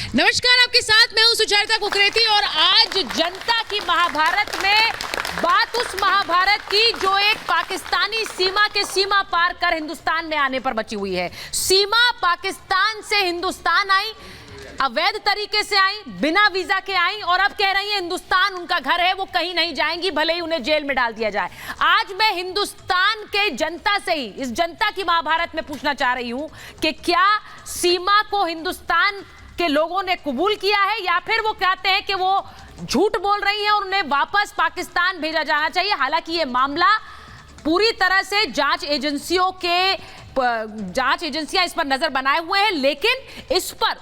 नमस्कार, आपके साथ मैं हूं सुचरिता कुकरेती और आज जनता की महाभारत में बात उस महाभारत की जो एक पाकिस्तानी सीमा के सीमा पार कर हिंदुस्तान में आने पर बची हुई है। सीमा पाकिस्तान से हिंदुस्तान आई, अवैध तरीके से आई, बिना वीजा के आई और अब कह रही है हिंदुस्तान उनका घर है, वो कहीं नहीं जाएंगी, भले ही उन्हें जेल में डाल दिया जाए। आज मैं हिंदुस्तान के जनता से ही, इस जनता की महाभारत में पूछना चाह रही हूं कि क्या सीमा को हिंदुस्तान के लोगों ने कबूल किया है या फिर वो कहते हैं कि वो झूठ बोल रही हैं और उन्हें वापस पाकिस्तान भेजा जाना चाहिए। हालांकि ये मामला पूरी तरह से जांच एजेंसियां इस पर नजर बनाए हुए हैं, लेकिन इस पर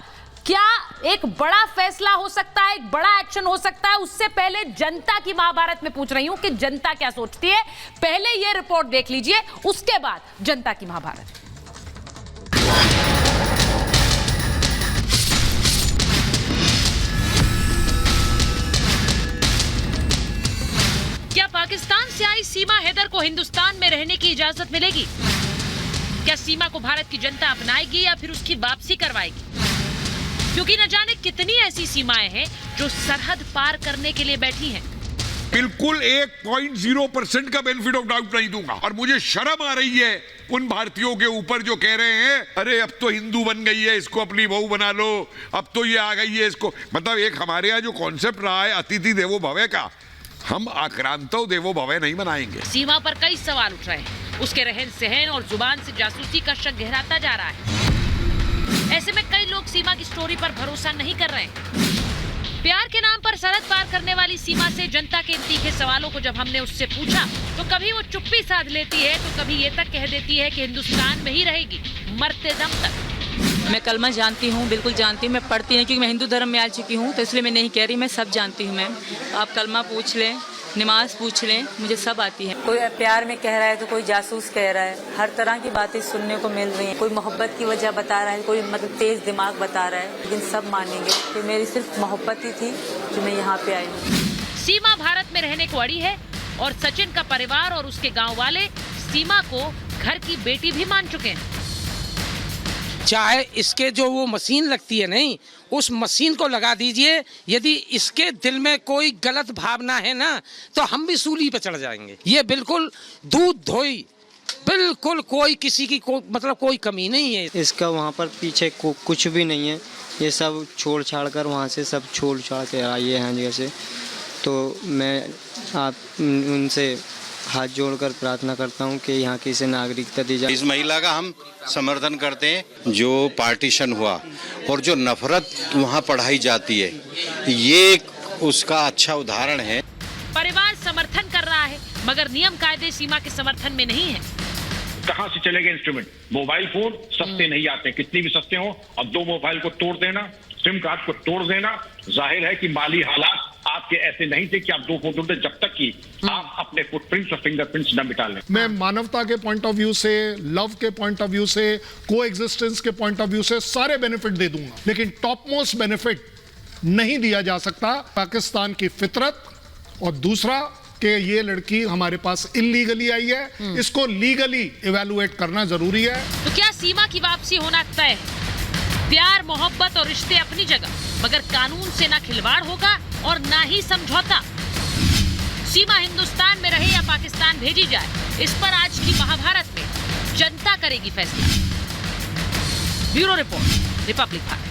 क्या एक बड़ा फैसला हो सकता है, एक बड़ा एक्शन हो सकता है, उससे पहले जनता की महाभारत में पूछ रही हूं कि जनता क्या सोचती है। पहले ये रिपोर्ट देख लीजिए, उसके बाद जनता की महाभारत। क्या पाकिस्तान से आई सीमा हैदर को हिंदुस्तान में रहने की इजाजत मिलेगी? क्या सीमा को भारत की जनता अपनाएगी या फिर उसकी वापसी करवाएगी? क्योंकि न जाने कितनी ऐसी सीमाएं हैं जो सरहद पार करने के लिए बैठी हैं। बिल्कुल 1.0% का बेनिफिट ऑफ डाउट नहीं दूंगा और मुझे शर्म आ रही है उन भारतीयों के ऊपर जो कह रहे हैं अरे अब तो हिंदू बन गई है, इसको अपनी बहू बना लो, अब तो ये आ गई है, इसको मतलब एक हमारे यहाँ जो कॉन्सेप्ट रहा है अतिथि देवो भवे का, हम आक्रांतो देवो भवे नहीं बनाएंगे। सीमा पर कई सवाल उठ रहे हैं, उसके रहन सहन और जुबान से जासूसी का शक गहराता जा रहा है। ऐसे में कई लोग सीमा की स्टोरी पर भरोसा नहीं कर रहे हैं। प्यार के नाम पर सरहद पार करने वाली सीमा से जनता के इन तीखे सवालों को जब हमने उससे पूछा तो कभी वो चुप्पी साध लेती है तो कभी ये तक कह देती है कि हिंदुस्तान में ही रहेगी मरते दम तक। मैं कलमा जानती हूँ, बिल्कुल जानती हूँ, मैं पढ़ती नहीं क्योंकि मैं हिंदू धर्म में आ चुकी हूँ, तो इसलिए मैं नहीं कह रही, मैं सब जानती हूँ मैम। आप कलमा पूछ लें, नमाज पूछ लें, मुझे सब आती है। कोई प्यार में कह रहा है तो कोई जासूस कह रहा है, हर तरह की बातें सुनने को मिल रही हैं। कोई मोहब्बत की वजह बता रहा है, कोई मतलब तेज दिमाग बता रहा है, लेकिन सब मानेंगे कि मेरी सिर्फ मोहब्बत ही थी कि मैं यहाँ पे आई हूँ। सीमा भारत में रहने को अड़ी है और सचिन का परिवार और उसके गाँव वाले सीमा को घर की बेटी भी मान चुके हैं। चाहे इसके जो वो मशीन लगती है नहीं, उस मशीन को लगा दीजिए, यदि इसके दिल में कोई गलत भावना है ना तो हम भी सूली पे चढ़ जाएंगे। ये बिल्कुल दूध धोई, बिल्कुल कोई किसी की मतलब कोई कमी नहीं है। इसका वहाँ पर पीछे कुछ भी नहीं है, ये सब छोड़ छाड़ कर वहाँ से सब छोड़ छाड़ के आए हैं जैसे। तो मैं आप उनसे हाथ जोड़कर प्रार्थना करता हूं कि यहाँ की इसे नागरिकता दी जाए। इस महिला का हम समर्थन करते हैं। जो पार्टीशन हुआ और जो नफरत वहाँ पढ़ाई जाती है, ये उसका अच्छा उदाहरण है। परिवार समर्थन कर रहा है मगर नियम कायदे सीमा के समर्थन में नहीं है। कहाँ से चलेगा इंस्ट्रूमेंट? मोबाइल फोन सस्ते नहीं आते, कितने भी सस्ते हो, और 2 मोबाइल को तोड़ देना, सिम कार्ड को तोड़ देना, जाहिर है कि माली हालात आपके ऐसे नहीं थे कि आप 2 फोटो जब तक कि आप अपने फुटप्रिंट्स और फिंगरप्रिंट्स न मिटा लें। मैं मानवता के पॉइंट ऑफ व्यू से, लव के पॉइंट ऑफ व्यू से, को एग्जिस्टेंस के पॉइंट ऑफ व्यू से सारे बेनिफिट दे दूंगा, लेकिन टॉप मोस्ट बेनिफिट नहीं दिया जा सकता पाकिस्तान की फितरत, और दूसरा कि ये लड़की हमारे पास इलीगली आई है, इसको लीगली इवैल्यूएट करना जरूरी है। तो क्या सीमा की वापसी होना तय है? प्यार, मोहब्बत और रिश्ते अपनी जगह, मगर कानून से ना खिलवाड़ होगा और ना ही समझौता। सीमा हिंदुस्तान में रहे या पाकिस्तान भेजी जाए, इस पर आज की महाभारत में जनता करेगी फैसला। Bureau report, Republic Bharat.